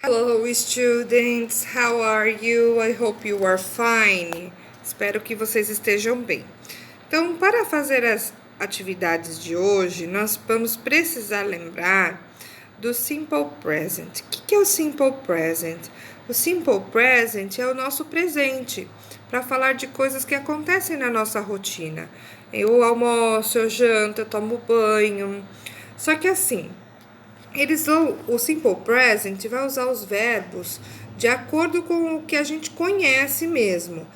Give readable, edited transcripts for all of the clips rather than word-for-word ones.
Hello students, how are you? I hope you are fine. Espero que vocês estejam bem. Então, para fazer as atividades de hoje, nós vamos precisar lembrar do Simple Present. O que é o Simple Present? O Simple Present é o nosso presente, para falar de coisas que acontecem na nossa rotina. Eu almoço, eu janto, eu tomo banho. Só que assim, o Simple Present vai usar os verbos de acordo com o que a gente conhece mesmo.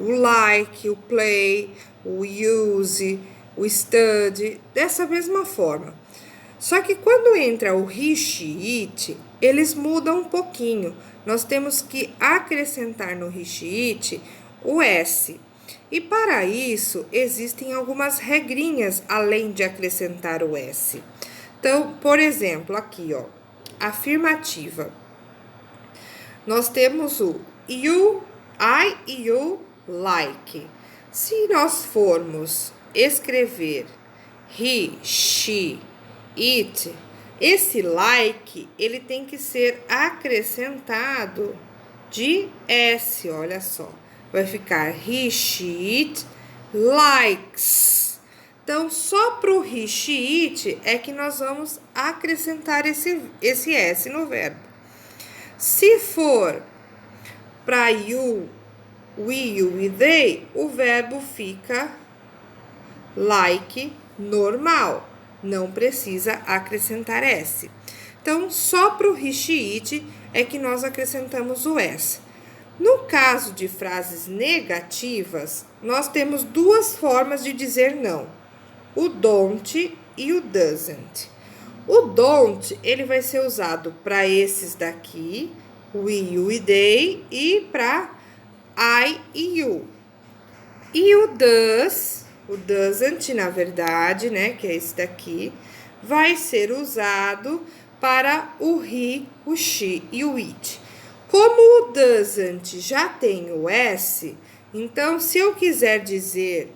O like, o play, o use, o study, dessa mesma forma. Só que quando entra o he, she, it, eles mudam um pouquinho. Nós temos que acrescentar no he, she, it o S. E para isso, existem algumas regrinhas além de acrescentar o S. Então, por exemplo, aqui, ó, afirmativa. Nós temos o you, I e you like. Se nós formos escrever he, she, it, esse like, ele tem que ser acrescentado de S, olha só. Vai ficar he, she, it likes. Então, só para o he, she, it é que nós vamos acrescentar esse S no verbo. Se for para you, we, you e they, o verbo fica like normal. Não precisa acrescentar S. Então, só para o he, she, it é que nós acrescentamos o S. No caso de frases negativas, nós temos duas formas de dizer não. O don't e o doesn't. O don't, ele vai ser usado para esses daqui, we, you e they, e para I e you. E o doesn't, na verdade, né, que é esse daqui, vai ser usado para o he, o she e o it. Como o doesn't já tem o S, então se eu quiser dizer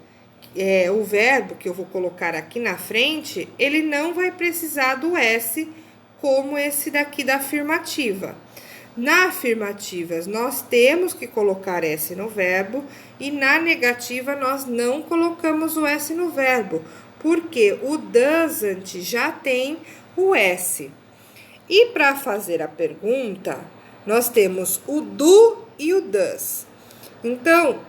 o verbo que eu vou colocar aqui na frente, ele não vai precisar do S, como esse daqui da afirmativa. Na afirmativa, nós temos que colocar S no verbo, e na negativa, nós não colocamos o S no verbo, porque o doesn't já tem o S. E para fazer a pergunta, nós temos o do e o does. Então,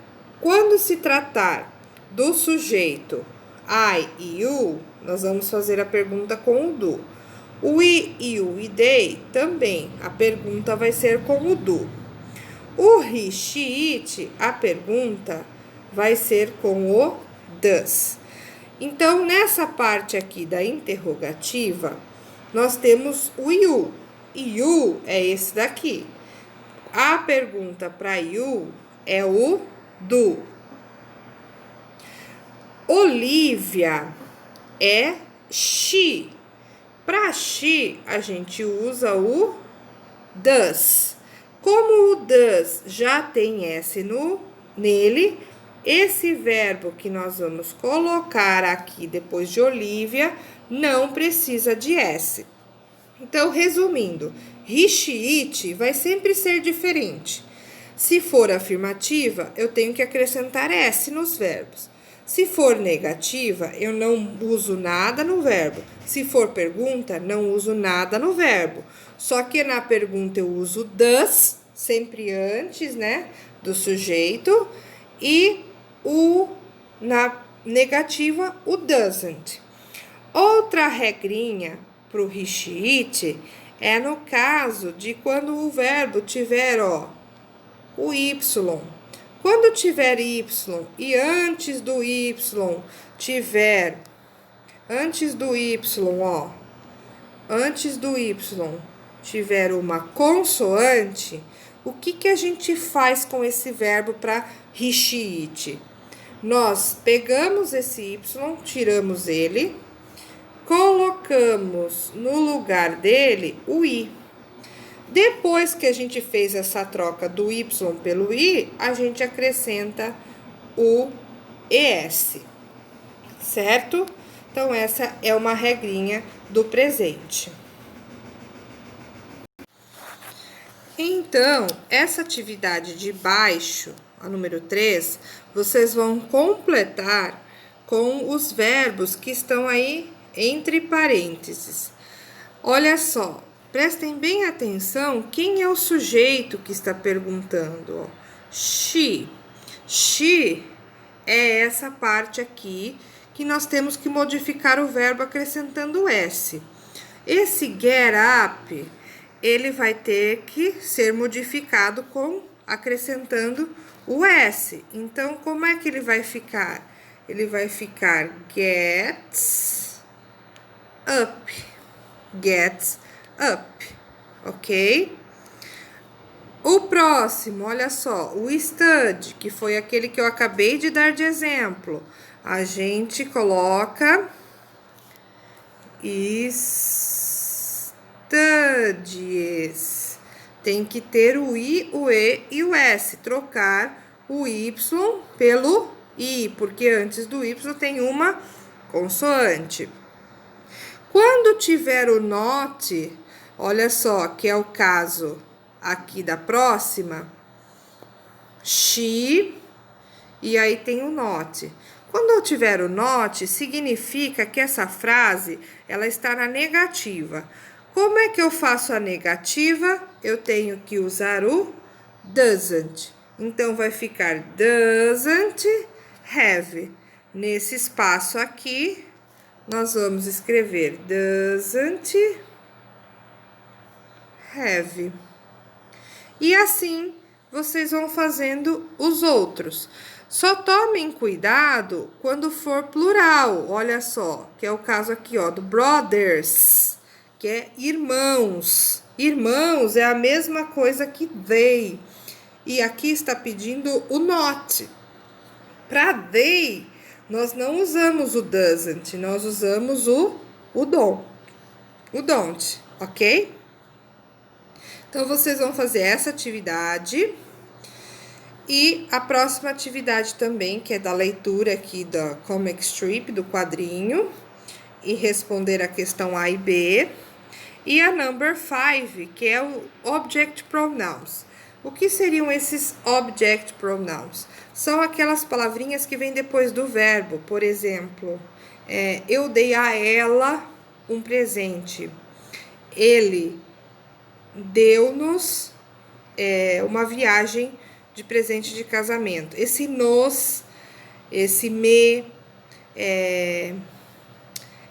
quando se tratar do sujeito I e you, nós vamos fazer a pergunta com o do. O we, you e they também, a pergunta vai ser com o do. O he, she, it, a pergunta vai ser com o does. Então, nessa parte aqui da interrogativa, nós temos o you. E you é esse daqui. A pergunta para you é o do. Olivia é she. Para she, a gente usa o does. Como o does já tem S nele, esse verbo que nós vamos colocar aqui depois de Olivia não precisa de S. Então, resumindo, he, she, it vai sempre ser diferente. Se for afirmativa, eu tenho que acrescentar S nos verbos. Se for negativa, eu não uso nada no verbo. Se for pergunta, não uso nada no verbo. Só que na pergunta eu uso does, sempre antes, né, do sujeito. E na negativa, o doesn't. Outra regrinha para o he, she, it é no caso de quando o verbo tiver, ó, o Y. Quando tiver Y e antes do Y tiver, antes do Y tiver uma consoante, o que a gente faz com esse verbo para he, she, it? Nós pegamos esse Y, tiramos ele, colocamos no lugar dele o I. Depois que a gente fez essa troca do Y pelo I, a gente acrescenta o ES, certo? Então, essa é uma regrinha do presente. Então, essa atividade de baixo, a número 3, vocês vão completar com os verbos que estão aí entre parênteses. Olha só, prestem bem atenção quem é o sujeito que está perguntando. She. She é essa parte aqui que nós temos que modificar o verbo acrescentando S. Esse get up, ele vai ter que ser modificado acrescentando o S. Então, como é que ele vai ficar? Ele vai ficar gets up. Gets up, ok? O próximo, olha só, o study, que foi aquele que eu acabei de dar de exemplo. A gente coloca studies. Tem que ter o I, o E e o S. Trocar o Y pelo I, porque antes do Y tem uma consoante. Quando tiver o not, olha só, que é o caso aqui da próxima, she, e aí tem o not. Quando eu tiver o not, significa que essa frase, ela está na negativa. Como é que eu faço a negativa? Eu tenho que usar o doesn't. Então, vai ficar doesn't have. Nesse espaço aqui, nós vamos escrever doesn't have. E assim, vocês vão fazendo os outros. Só tomem cuidado quando for plural, olha só, que é o caso aqui, ó, do brothers, que é irmãos. Irmãos é a mesma coisa que they. E aqui está pedindo o not. Para they, nós não usamos o doesn't, nós usamos o don't, ok? Então, vocês vão fazer essa atividade e a próxima atividade também, que é da leitura aqui da comic strip, do quadrinho, e responder a questão A e B. E a number 5, que é o object pronouns. O que seriam esses object pronouns? São aquelas palavrinhas que vêm depois do verbo. Por exemplo, eu dei a ela um presente. Ele deu-nos uma viagem de presente de casamento. Esse nos, esse me,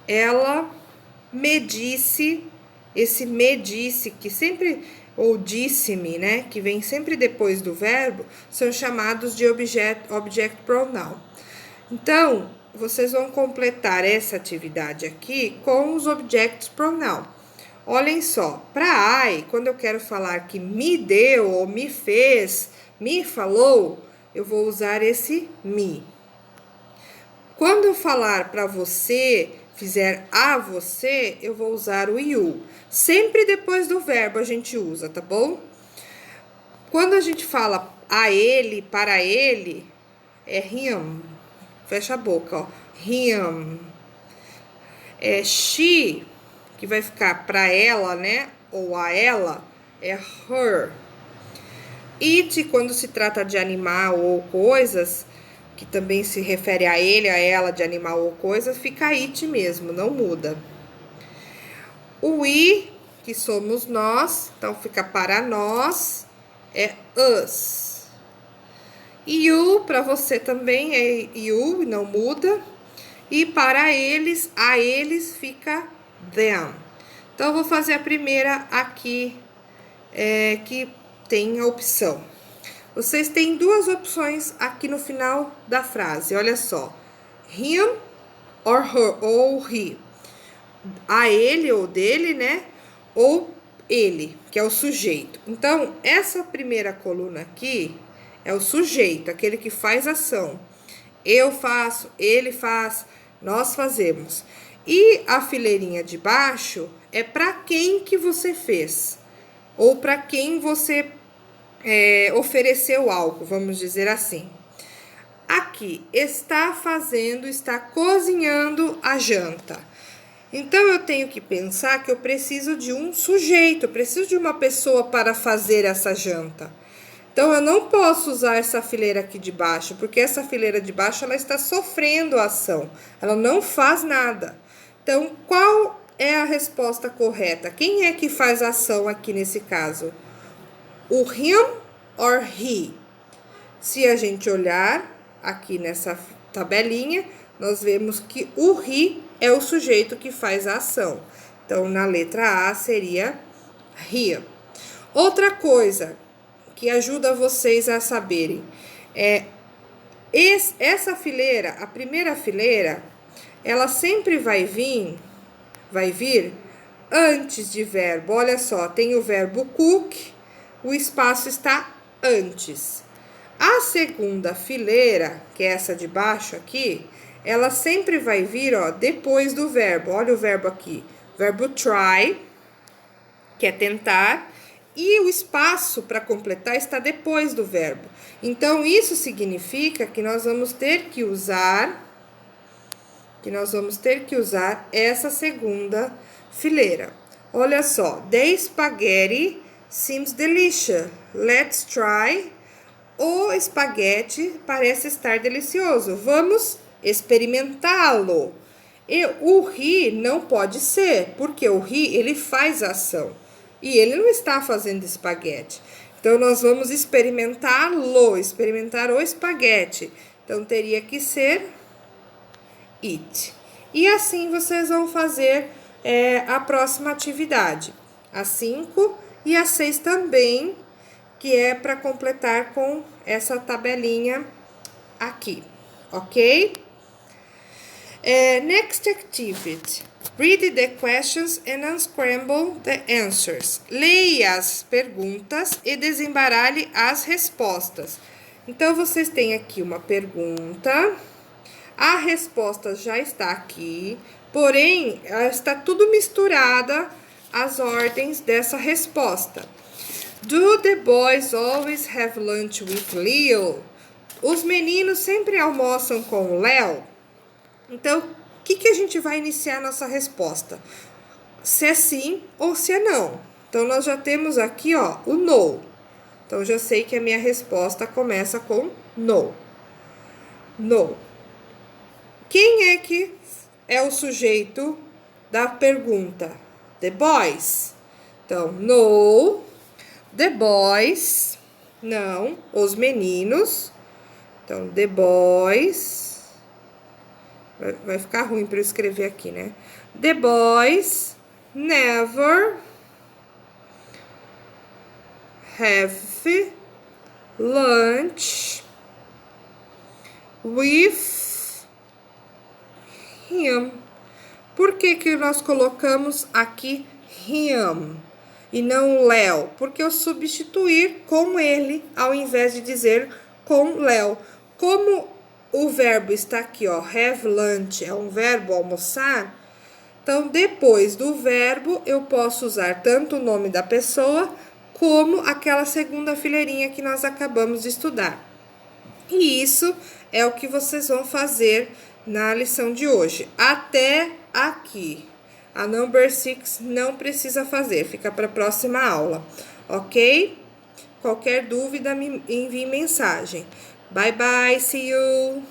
ela me disse, esse me disse, que sempre, ou disse-me, né, que vem sempre depois do verbo, são chamados de object pronoun. Então, vocês vão completar essa atividade aqui com os objects pronoun. Olhem só, para I, quando eu quero falar que me deu, ou me fez, me falou, eu vou usar esse me. Quando eu falar para você, fizer a você, eu vou usar o you. Sempre depois do verbo a gente usa, tá bom? Quando a gente fala a ele, para ele, é him. Fecha a boca, ó. Him. She, que vai ficar para ela, né? Ou a ela, é her. It, quando se trata de animal ou coisas, que também se refere a ele, a ela, de animal ou coisas, fica it mesmo, não muda. O we, que somos nós, então fica para nós, é us. You, para você também é you, não muda. E para eles, a eles fica them. Então, eu vou fazer a primeira aqui, que tem a opção. Vocês têm duas opções aqui no final da frase, olha só. Him or her, ou he. A ele ou dele, né? Ou ele, que é o sujeito. Então, essa primeira coluna aqui é o sujeito, aquele que faz ação. Eu faço, ele faz, nós fazemos. E a fileirinha de baixo é para quem que você fez. Ou para quem você ofereceu algo, vamos dizer assim. Aqui, está fazendo, está cozinhando a janta. Então, eu tenho que pensar que eu preciso de um sujeito, eu preciso de uma pessoa para fazer essa janta. Então, eu não posso usar essa fileira aqui de baixo, porque essa fileira de baixo, ela está sofrendo a ação. Ela não faz nada. Então, qual é a resposta correta? Quem é que faz a ação aqui nesse caso? O him or he? Se a gente olhar aqui nessa tabelinha, nós vemos que o he é o sujeito que faz a ação. Então, na letra A seria he. Outra coisa que ajuda vocês a saberem é essa fileira, a primeira fileira, ela sempre vai vir antes de verbo. Olha só, tem o verbo cook, o espaço está antes. A segunda fileira, que é essa de baixo aqui, ela sempre vai vir, ó, depois do verbo. Olha o verbo aqui, verbo try, que é tentar, e o espaço para completar está depois do verbo. Então, isso significa que nós vamos ter que usar essa segunda fileira. Olha só, the spaghetti seems delicious. Let's try. O espaguete parece estar delicioso. Vamos experimentá-lo. E o he não pode ser, porque o he, ele faz a ação. E ele não está fazendo espaguete. Então, nós vamos experimentar o espaguete. Então, teria que ser it. E assim vocês vão fazer a próxima atividade. A 5 e a 6 também, que é para completar com essa tabelinha aqui, ok? Next activity. Read the questions and unscramble the answers. Leia as perguntas e desembaralhe as respostas. Então, vocês têm aqui uma pergunta. A resposta já está aqui, porém, está tudo misturada as ordens dessa resposta. Do the boys always have lunch with Leo? Os meninos sempre almoçam com o Léo? Então, o que a gente vai iniciar nossa resposta? Se é sim ou se é não. Então, nós já temos aqui, ó, o no. Então, eu já sei que a minha resposta começa com no. No. Quem é que é o sujeito da pergunta? The boys. Então, no, the boys, não, os meninos. Então, the boys. Vai ficar ruim para eu escrever aqui, né? The boys never have lunch with him. Por que nós colocamos aqui him e não Léo? Porque eu substituir com ele ao invés de dizer com Léo. Como o verbo está aqui, ó, have lunch, é um verbo almoçar. Então, depois do verbo, eu posso usar tanto o nome da pessoa como aquela segunda fileirinha que nós acabamos de estudar. E isso é o que vocês vão fazer na lição de hoje. Até aqui. A number 6 não precisa fazer, fica para a próxima aula, ok? Qualquer dúvida, me envie mensagem. Bye, bye, see you!